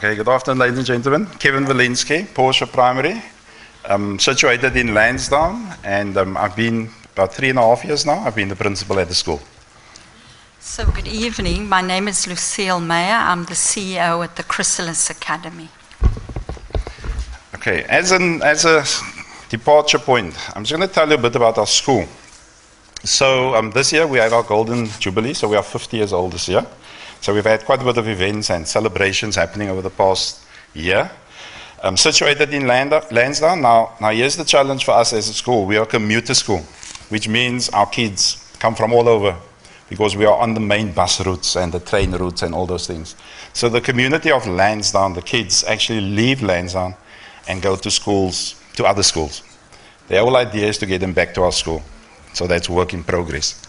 Okay, good afternoon, ladies and gentlemen. Kevin Walensky, Portia Primary, situated in Lansdowne, and I've been about 3.5 years now. I've been the principal at the school. So good evening. My name is Lucille Meyer. I'm the CEO at the Chrysalis Academy. Okay, as a departure point, I'm just going to tell you a bit about our school. So this year we have our Golden Jubilee, so we are 50 years old this year. So we've had quite a bit of events and celebrations happening over the past year. Situated in Lansdowne, now here's the challenge for us as a school. We are a commuter school, which means our kids come from all over because we are on the main bus routes and the train routes and all those things. So the community of Lansdowne, the kids actually leave Lansdowne and go to schools, to other schools. The whole idea is to get them back to our school. So that's work in progress.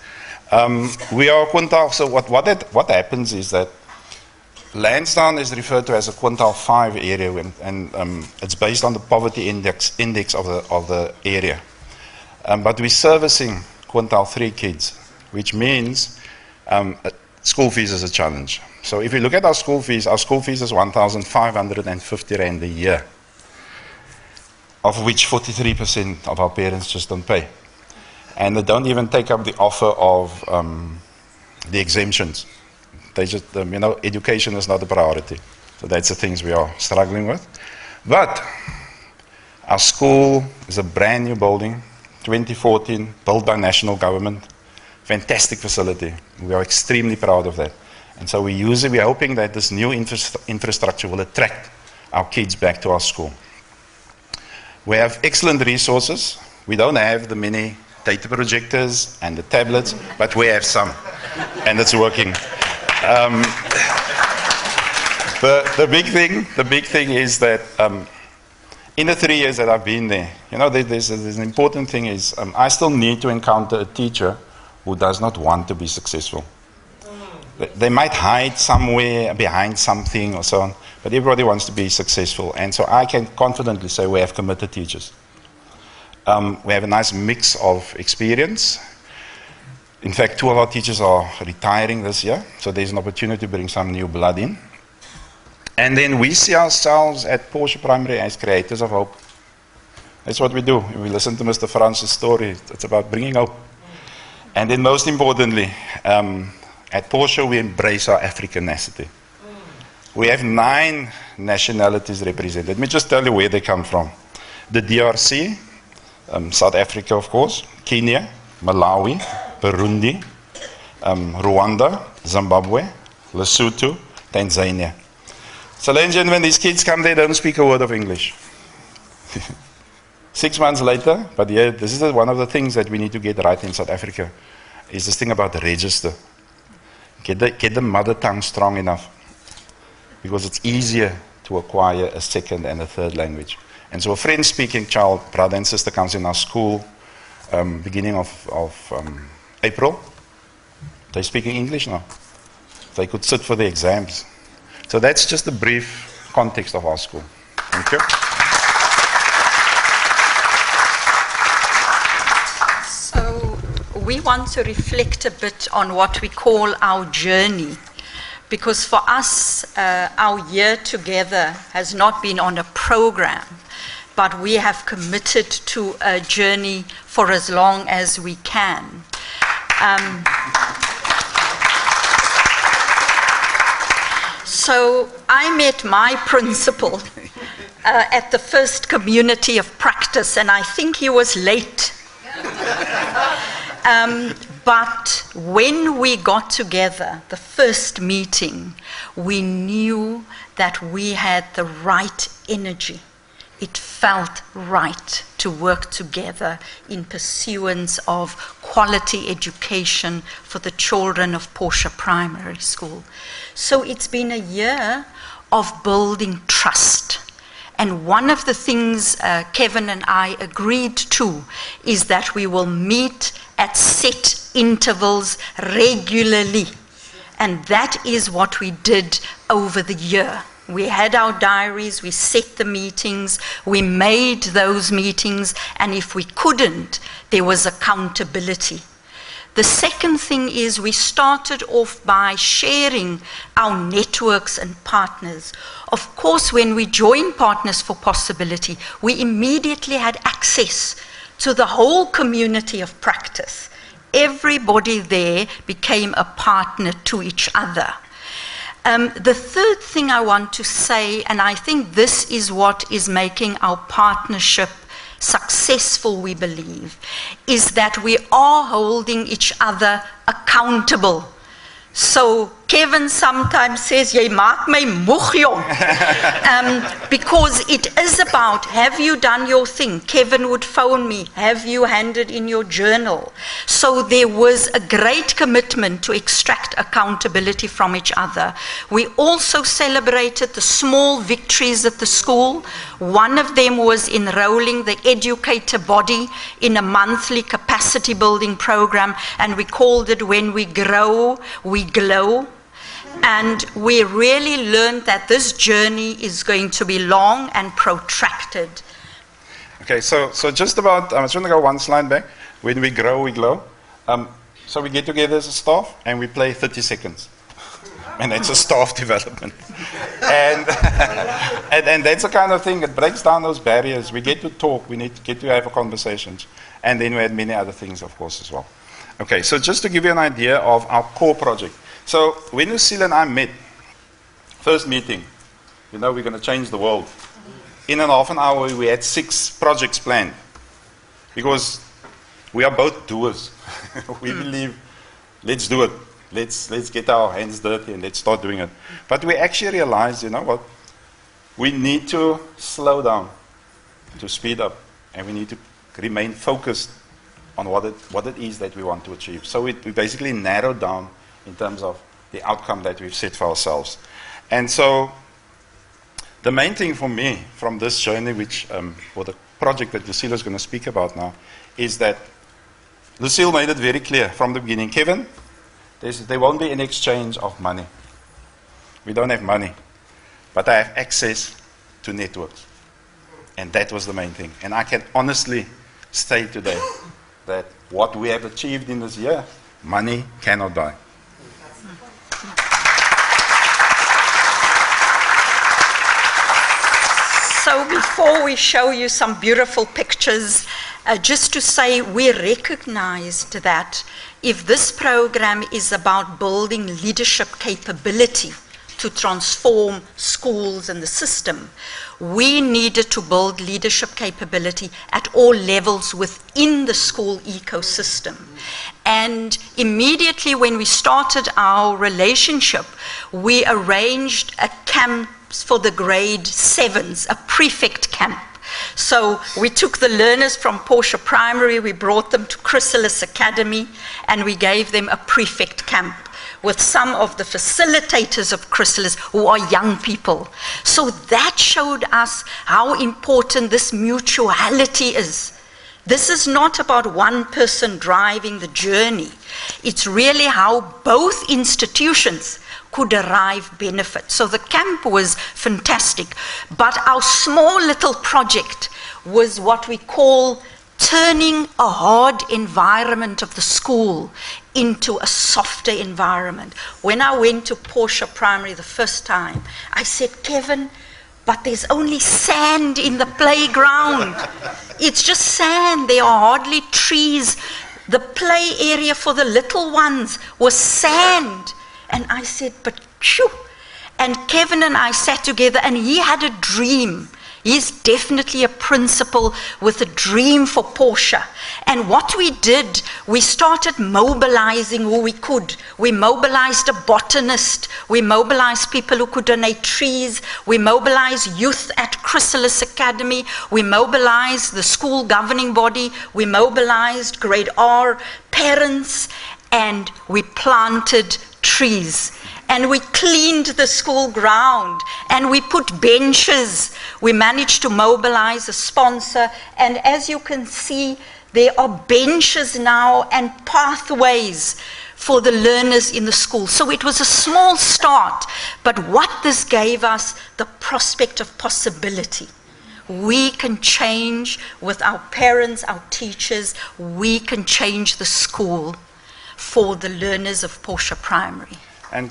We are quintile, so what happens is that Lansdowne is referred to as a quintile 5 area, and it's based on the poverty index of the area. But we're servicing quintile 3 kids, which means school fees is a challenge. So if you look at our school fees is 1,550 Rand a year, of which 43% of our parents just don't pay. And they don't even take up the offer of the exemptions. They just, education is not a priority. So that's the things we are struggling with. But our school is a brand new building, 2014, built by national government. Fantastic facility. We are extremely proud of that. And so we're hoping that this new infrastructure will attract our kids back to our school. We have excellent resources. We don't have the many data projectors and the tablets, but we have some, and it's working. The big thing is that in the 3 years that I've been there, there's an important thing is I still need to encounter a teacher who does not want to be successful. They might hide somewhere behind something or so on, but everybody wants to be successful, and so I can confidently say we have committed teachers. We have a nice mix of experience. In fact, 2 of our teachers are retiring this year, so there's an opportunity to bring some new blood in. And then we see ourselves at Portia Primary as creators of hope. That's what we do. We listen to Mr. Francis' story. It's about bringing hope. And then most importantly, at Portia we embrace our Africanity. We have 9 nationalities represented. Let me just tell you where they come from. The DRC, South Africa, of course, Kenya, Malawi, Burundi, Rwanda, Zimbabwe, Lesotho, Tanzania. So, ladies and gentlemen, these kids come there, don't speak a word of English. 6 months later, but yeah, this is one of the things that we need to get right in South Africa, is this thing about the register. Get the mother tongue strong enough, because it's easier to acquire a second and a third language. And so a French-speaking child, brother and sister, comes in our school beginning of April. They're speaking English now. They could sit for the exams. So that's just a brief context of our school. Thank you. So we want to reflect a bit on what we call our journey. Because for us, our year together has not been on a program, but we have committed to a journey for as long as we can. So I met my principal at the first community of practice, and I think he was late. But when we got together, the first meeting, we knew that we had the right energy. It felt right to work together in pursuance of quality education for the children of Portia Primary School. So it's been a year of building trust. And one of the things Kevin and I agreed to is that we will meet at set intervals regularly. And that is what we did over the year. We had our diaries, we set the meetings, we made those meetings, and if we couldn't, there was accountability. The second thing is we started off by sharing our networks and partners. Of course, when we joined Partners for Possibility, we immediately had access to the whole community of practice. Everybody there became a partner to each other. The third thing I want to say, and I think this is what is making our partnership successful, we believe, is that we are holding each other accountable. So Kevin sometimes says, "Jy maak my moeg, jong." Because it is about, have you done your thing? Kevin would phone me, have you handed in your journal? So there was a great commitment to extract accountability from each other. We also celebrated the small victories at the school. One of them was enrolling the educator body in a monthly capacity building program, and we called it "When We Grow, We Glow." And we really learned that this journey is going to be long and protracted. Okay, so just about, I'm just going to go one slide back. When we grow, we glow. So we get together as a staff and we play 30 seconds. And that's a staff development. And that's the kind of thing that breaks down those barriers. We get to talk, we get to have conversations. And then we had many other things, of course, as well. Okay, so just to give you an idea of our core project. So when Lucille and I met, first meeting, we're going to change the world. In an half an hour, we had 6 projects planned. Because we are both doers. We believe, let's do it. Let's get our hands dirty and let's start doing it. But we actually realized, you know what? We need to slow down to speed up. And we need to remain focused on what it is that we want to achieve. So we basically narrowed down in terms of the outcome that we've set for ourselves. And so the main thing for me from this journey, which for the project that Lucille is going to speak about now, is that Lucille made it very clear from the beginning, Kevin, there won't be an exchange of money. We don't have money, but I have access to networks. And that was the main thing. And I can honestly say today that what we have achieved in this year, money cannot buy. So before we show you some beautiful pictures, just to say we recognized that if this program is about building leadership capability to transform schools and the system, we needed to build leadership capability at all levels within the school ecosystem. And immediately when we started our relationship, we arranged a camp for the grade 7s, a prefect camp. So we took the learners from Portia Primary, we brought them to Chrysalis Academy, and we gave them a prefect camp with some of the facilitators of Chrysalis who are young people. So that showed us how important this mutuality is. This is not about one person driving the journey. It's really how both institutions could derive benefit. So the camp was fantastic, but our small little project was what we call turning a hard environment of the school into a softer environment. When I went to Portia Primary the first time, I said, Kevin, but there's only sand in the playground. It's just sand, there are hardly trees. The play area for the little ones was sand. And I said, but phew. And Kevin and I sat together and he had a dream. He's definitely a principal with a dream for Portia. And what we did, we started mobilizing who we could. We mobilized a botanist. We mobilized people who could donate trees. We mobilized youth at Chrysalis Academy. We mobilized the school governing body. We mobilized grade R parents. And we planted trees. And we cleaned the school ground, and we put benches. We managed to mobilize a sponsor, and as you can see, there are benches now and pathways for the learners in the school. So it was a small start, but what this gave us, the prospect of possibility. We can change with our parents, our teachers, we can change the school. for the learners of Portia Primary. And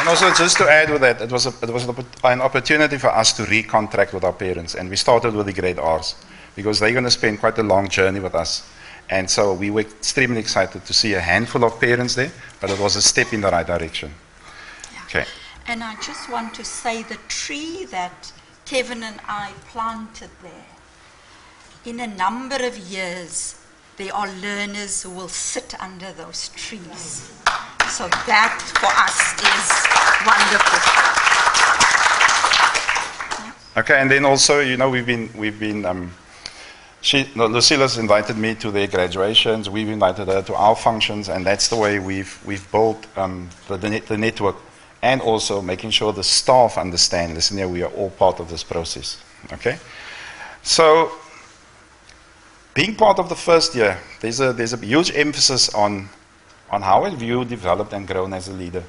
also, just to add with that, it was an opportunity for us to recontract with our parents, and we started with the grade R's, because they're going to spend quite a long journey with us. And so we were extremely excited to see a handful of parents there, but it was a step in the right direction. Yeah. Okay. And I just want to say the tree that Kevin and I planted there, in a number of years, there are learners who will sit under those trees. So that for us is wonderful. Okay, and then also, you know, Lucila's invited me to their graduations. We've invited her to our functions, and that's the way we've built the network, and also making sure the staff understand. Listen here, we are all part of this process. Okay, so being part of the first year, there's a huge emphasis on how have you developed and grown as a leader.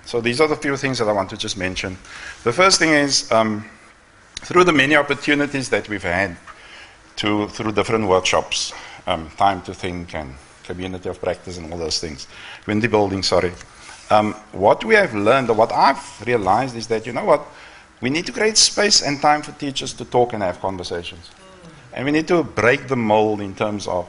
So these are the few things that I want to just mention. The first thing is, through the many opportunities that we've had through different workshops, time to think and community of practice and all those things, community building, sorry. What we have learned, or what I've realized, is that, you know what, we need to create space and time for teachers to talk and have conversations. And we need to break the mold in terms of,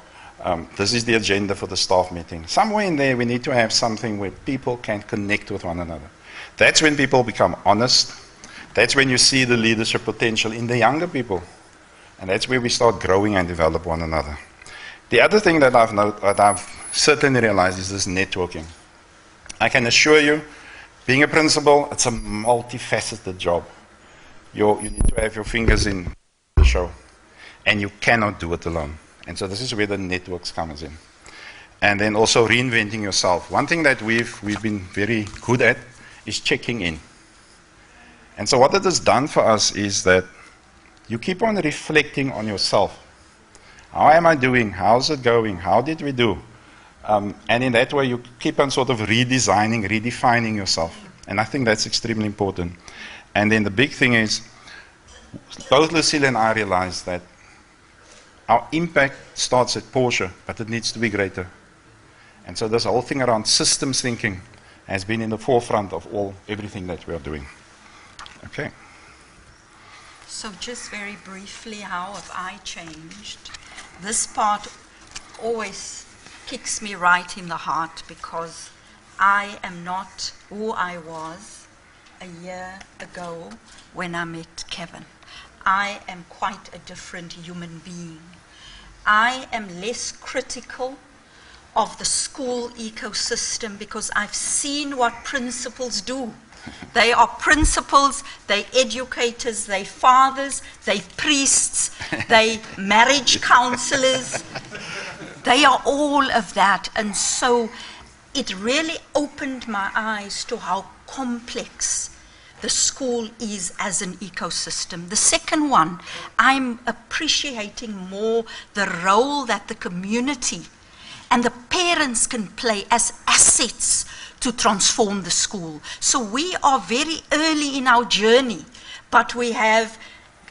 this is the agenda for the staff meeting. Somewhere in there, we need to have something where people can connect with one another. That's when people become honest. That's when you see the leadership potential in the younger people. And that's where we start growing and develop one another. The other thing that I've certainly realized is this networking. I can assure you, being a principal, it's a multifaceted job. You need to have your fingers in the show. And you cannot do it alone. And so this is where the networks comes in. And then also reinventing yourself. One thing that we've been very good at is checking in. And so what it has done for us is that you keep on reflecting on yourself. How am I doing? How's it going? How did we do? And in that way, you keep on sort of redefining yourself. And I think that's extremely important. And then the big thing is, both Lucille and I realized that our impact starts at Portia, but it needs to be greater. And so this whole thing around systems thinking has been in the forefront of everything that we are doing. Okay. So just very briefly, how have I changed? This part always kicks me right in the heart, because I am not who I was a year ago when I met Kevin. I am quite a different human being. I am less critical of the school ecosystem because I've seen what principals do. They are principals, they're educators, they're fathers, they're priests, they're marriage counselors. They are all of that. And so it really opened my eyes to how complex the school is as an ecosystem. The second one, I'm appreciating more the role that the community and the parents can play as assets to transform the school. So we are very early in our journey, but we have,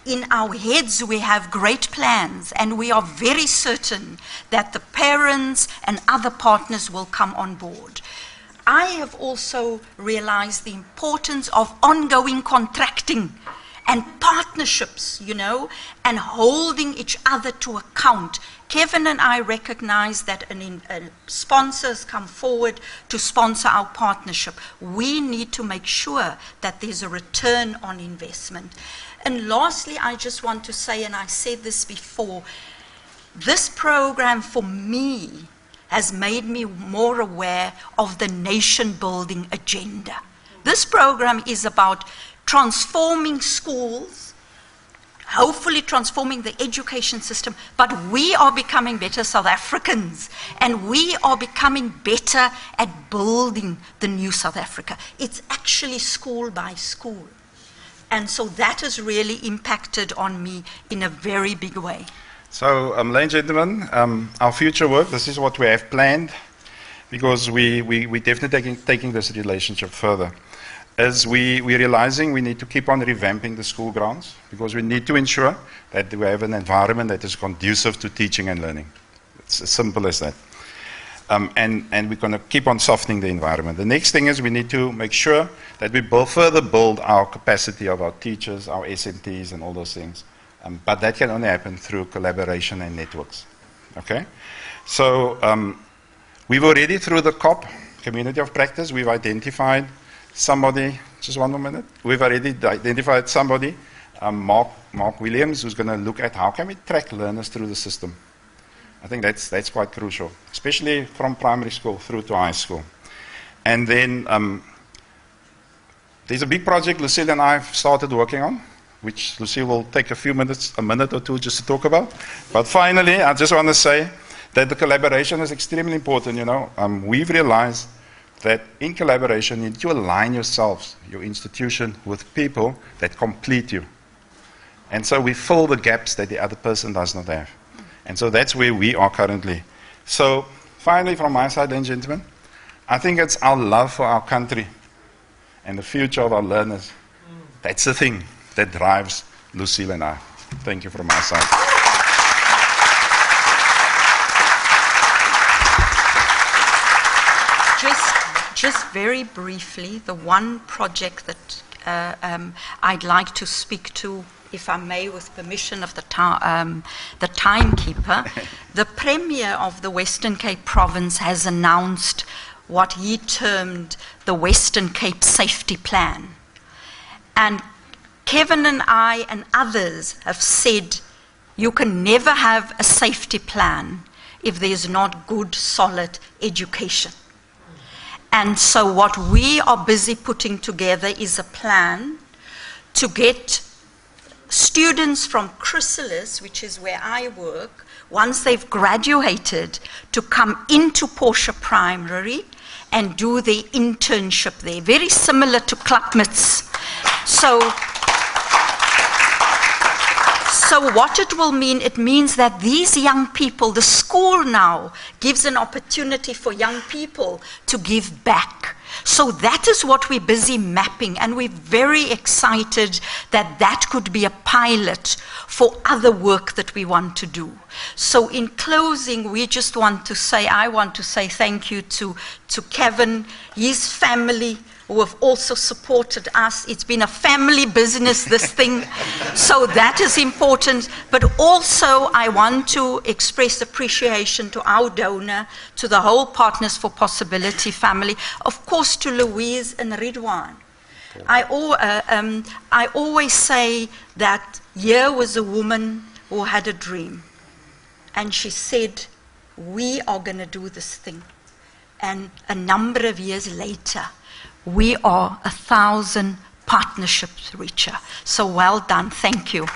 in our heads, we have great plans, and we are very certain that the parents and other partners will come on board. I have also realized the importance of ongoing contracting and partnerships, and holding each other to account. Kevin and I recognize that sponsors come forward to sponsor our partnership. We need to make sure that there's a return on investment. And lastly, I just want to say, and I said this before, this program for me has made me more aware of the nation-building agenda. This program is about transforming schools, hopefully transforming the education system, but we are becoming better South Africans, and we are becoming better at building the new South Africa. It's actually school by school. And so that has really impacted on me in a very big way. So, ladies and gentlemen, our future work, this is what we have planned, because we definitely taking this relationship further. is we're realizing we need to keep on revamping the school grounds because we need to ensure that we have an environment that is conducive to teaching and learning. It's as simple as that. And we're going to keep on softening the environment. The next thing is we need to make sure that we further build our capacity of our teachers, our SMTs, and all those things. But that can only happen through collaboration and networks. Okay? So we've already, through the COP, Community of Practice, we've identified somebody, just one more minute. We've already identified somebody, Mark Williams, who's going to look at how can we track learners through the system. I think that's quite crucial, especially from primary school through to high school. And then there's a big project Lucille and I have started working on, which Lucille will take a minute or two just to talk about. But finally, I just want to say that the collaboration is extremely important. We've realized that in collaboration, you need to align yourselves, your institution, with people that complete you. And so we fill the gaps that the other person does not have. And so that's where we are currently. So finally, from my side, then, gentlemen, I think it's our love for our country and the future of our learners. That's the thing that drives Lucille and I. Thank you from my side. Just very briefly, the one project that I'd like to speak to, if I may, with permission of the timekeeper. The Premier of the Western Cape Province has announced what he termed the Western Cape Safety Plan. And Kevin and I and others have said you can never have a safety plan if there's not good, solid education. And so what we are busy putting together is a plan to get students from Chrysalis, which is where I work, once they've graduated, to come into Portia Primary and do their internship there. Very similar to Klapmits. So what it will mean, it means that these young people, the school now gives an opportunity for young people to give back. So that is what we're busy mapping, and we're very excited that that could be a pilot for other work that we want to do. So in closing, I want to say thank you to Kevin, his family, who have also supported us. It's been a family business, this thing, so that is important. But also, I want to express appreciation to our donor, to the whole Partners for Possibility family, of course to Louise and Ridwan. I always say that here was a woman who had a dream, and she said, we are going to do this thing. And a number of years later, we are 1,000 partnerships richer. So well done. Thank you.